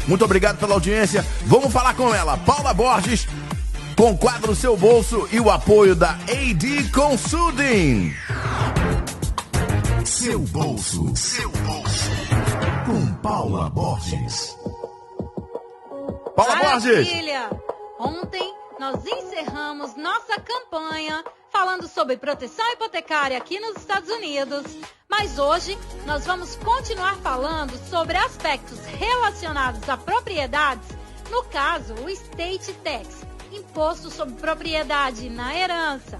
Muito obrigado pela audiência. Vamos falar com ela, Paula Borges, com o quadro Seu Bolso e o apoio da AD Consulting. Seu Bolso, com Paula Borges. Paula Borges! Maravilha! Ontem nós encerramos nossa campanha falando sobre proteção hipotecária aqui nos Estados Unidos, mas hoje nós vamos continuar falando sobre aspectos relacionados a propriedades, no caso o Estate Tax, Imposto sobre Propriedade na Herança.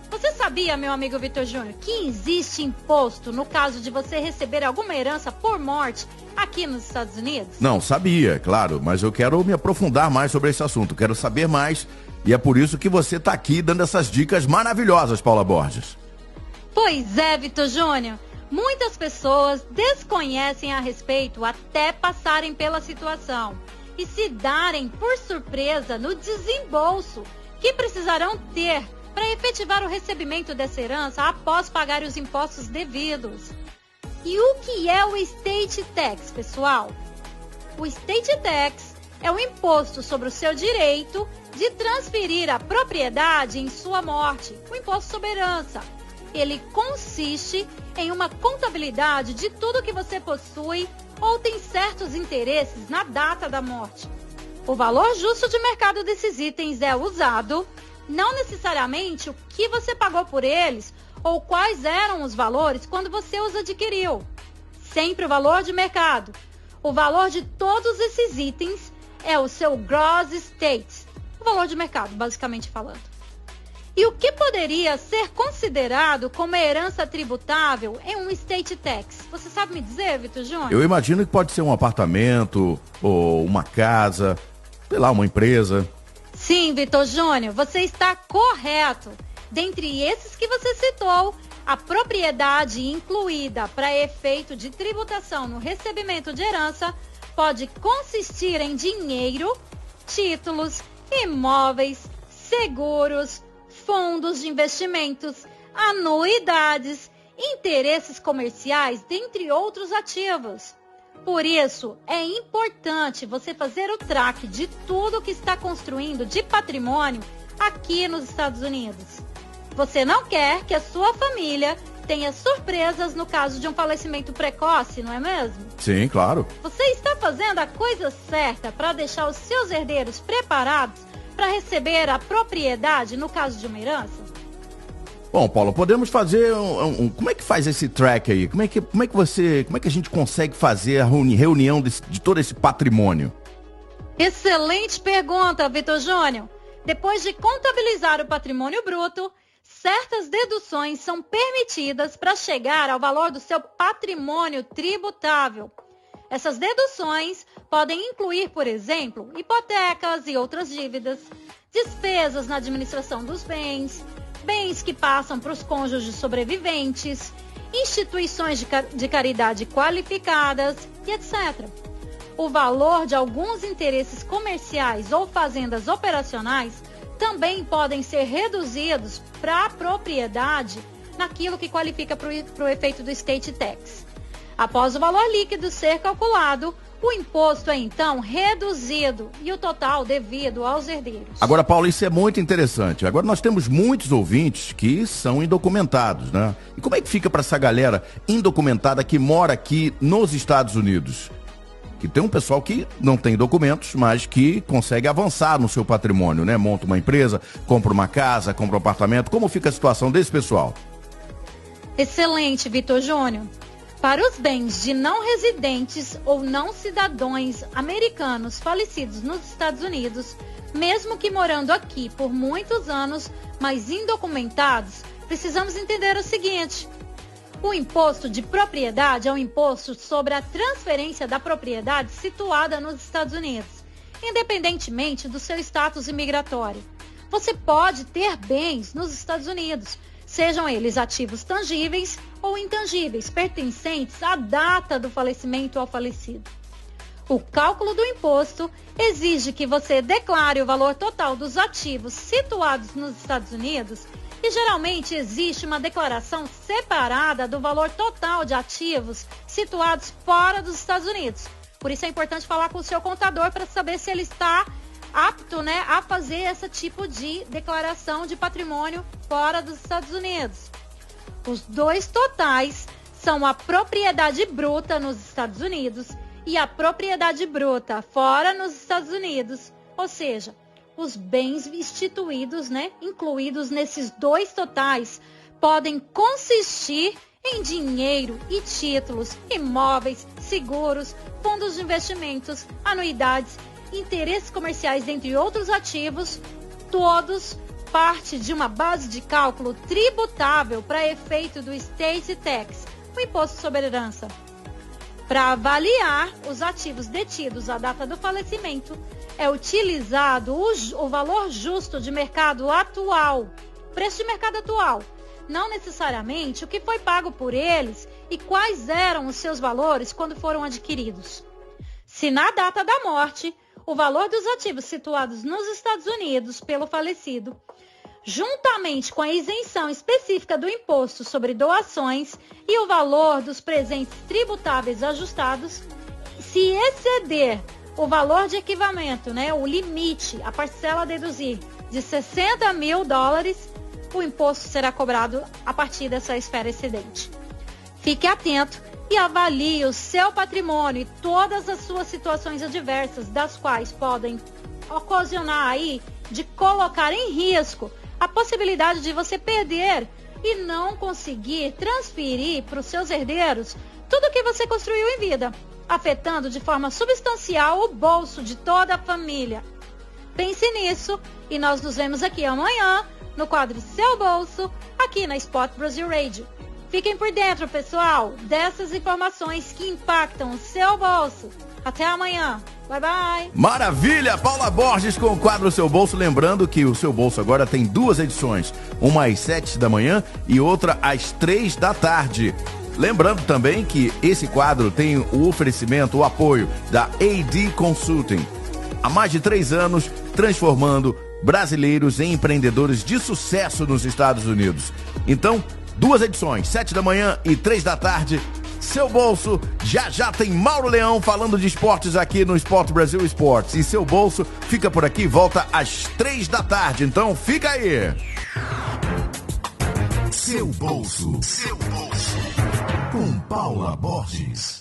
Você sabia, meu amigo Vitor Júnior, que existe imposto no caso de você receber alguma herança por morte aqui nos Estados Unidos? Não, sabia, claro, mas eu quero me aprofundar mais sobre esse assunto, quero saber mais, e é por isso que você está aqui dando essas dicas maravilhosas, Paula Borges. Pois é, Vitor Júnior, muitas pessoas desconhecem a respeito até passarem pela situação e se darem por surpresa no desembolso que precisarão ter para efetivar o recebimento dessa herança após pagar os impostos devidos. E o que é o Estate Tax, pessoal? O Estate Tax é o imposto sobre o seu direito de transferir a propriedade em sua morte, o imposto sobre herança. Ele consiste em uma contabilidade de tudo que você possui ou tem certos interesses na data da morte. O valor justo de mercado desses itens é usado, não necessariamente o que você pagou por eles ou quais eram os valores quando você os adquiriu. Sempre o valor de mercado. O valor de todos esses itens é o seu gross estate, o valor de mercado, basicamente falando. E o que poderia ser considerado como herança tributável em um estate tax? Você sabe me dizer, Vitor Júnior? Eu imagino que pode ser um apartamento ou uma casa, sei lá, uma empresa. Sim, Vitor Júnior, você está correto. Dentre esses que você citou, a propriedade incluída para efeito de tributação no recebimento de herança pode consistir em dinheiro, títulos, imóveis, seguros, fundos de investimentos, anuidades, interesses comerciais, dentre outros ativos. Por isso, é importante você fazer o traque de tudo que está construindo de patrimônio aqui nos Estados Unidos. Você não quer que a sua família tenha surpresas no caso de um falecimento precoce, não é mesmo? Sim, claro. Você está fazendo a coisa certa para deixar os seus herdeiros preparados para receber a propriedade no caso de uma herança? Bom, Paulo, podemos fazer como é que faz esse track aí? Como é que a gente consegue fazer a reunião de todo esse patrimônio? Excelente pergunta, Vitor Júnior. Depois de contabilizar o patrimônio bruto, certas deduções são permitidas para chegar ao valor do seu patrimônio tributável. Essas deduções podem incluir, por exemplo, hipotecas e outras dívidas, despesas na administração dos bens, bens que passam para os cônjuges sobreviventes, instituições de caridade qualificadas e etc. O valor de alguns interesses comerciais ou fazendas operacionais também podem ser reduzidos para a propriedade naquilo que qualifica para o efeito do estate tax. Após o valor líquido ser calculado, o imposto é então reduzido e o total devido aos herdeiros. Agora, Paulo, isso é muito interessante. Agora nós temos muitos ouvintes que são indocumentados, né? E como é que fica para essa galera indocumentada que mora aqui nos Estados Unidos? Que tem um pessoal que não tem documentos, mas que consegue avançar no seu patrimônio, né? Monta uma empresa, compra uma casa, compra um apartamento. Como fica a situação desse pessoal? Excelente, Vitor Júnior. Para os bens de não residentes ou não cidadãos americanos falecidos nos Estados Unidos, mesmo que morando aqui por muitos anos, mas indocumentados, precisamos entender o seguinte: o imposto de propriedade é um imposto sobre a transferência da propriedade situada nos Estados Unidos, independentemente do seu status imigratório. Você pode ter bens nos Estados Unidos, sejam eles ativos tangíveis ou intangíveis, pertencentes à data do falecimento ao falecido. O cálculo do imposto exige que você declare o valor total dos ativos situados nos Estados Unidos e geralmente existe uma declaração separada do valor total de ativos situados fora dos Estados Unidos, Por isso é importante falar com o seu contador para saber se ele está apto, né, a fazer esse tipo de declaração de patrimônio fora dos Estados Unidos. Os dois totais são a propriedade bruta nos Estados Unidos e a propriedade bruta fora nos Estados Unidos, ou seja, os bens instituídos, né, incluídos nesses dois totais, podem consistir em dinheiro e títulos, imóveis, seguros, fundos de investimentos, anuidades, interesses comerciais, entre outros ativos, todos parte de uma base de cálculo tributável para efeito do Estate Tax, o imposto sobre herança. Para avaliar os ativos detidos à data do falecimento, é utilizado o valor justo de mercado atual, preço de mercado atual, não necessariamente o que foi pago por eles e quais eram os seus valores quando foram adquiridos. Se na data da morte, o valor dos ativos situados nos Estados Unidos pelo falecido, juntamente com a isenção específica do imposto sobre doações e o valor dos presentes tributáveis ajustados, se exceder o valor de equipamento, né, o limite, a parcela a deduzir de $60 mil, o imposto será cobrado a partir dessa esfera excedente. Fique atento e avalie o seu patrimônio e todas as suas situações adversas, das quais podem ocasionar aí de colocar em risco a possibilidade de você perder e não conseguir transferir para os seus herdeiros tudo o que você construiu em vida, afetando de forma substancial o bolso de toda a família. Pense nisso e nós nos vemos aqui amanhã no quadro Seu Bolso, aqui na Sport Brasil Radio. Fiquem por dentro, pessoal, dessas informações que impactam o seu bolso. Até amanhã. Bye, bye. Maravilha! Paula Borges com o quadro Seu Bolso. Lembrando que o Seu Bolso agora tem duas edições. Uma às 7 da manhã e outra às 3 da tarde. Lembrando também que esse quadro tem o oferecimento, o apoio da AD Consulting. Há mais de 3 anos, transformando brasileiros em empreendedores de sucesso nos Estados Unidos. Então, duas edições, 7 da manhã e 3 da tarde. Seu Bolso, já tem Mauro Leão falando de esportes aqui no Sport Brasil Esportes. E Seu Bolso fica por aqui, volta às 3 da tarde. Então, fica aí. Seu Bolso. Com Paula Borges.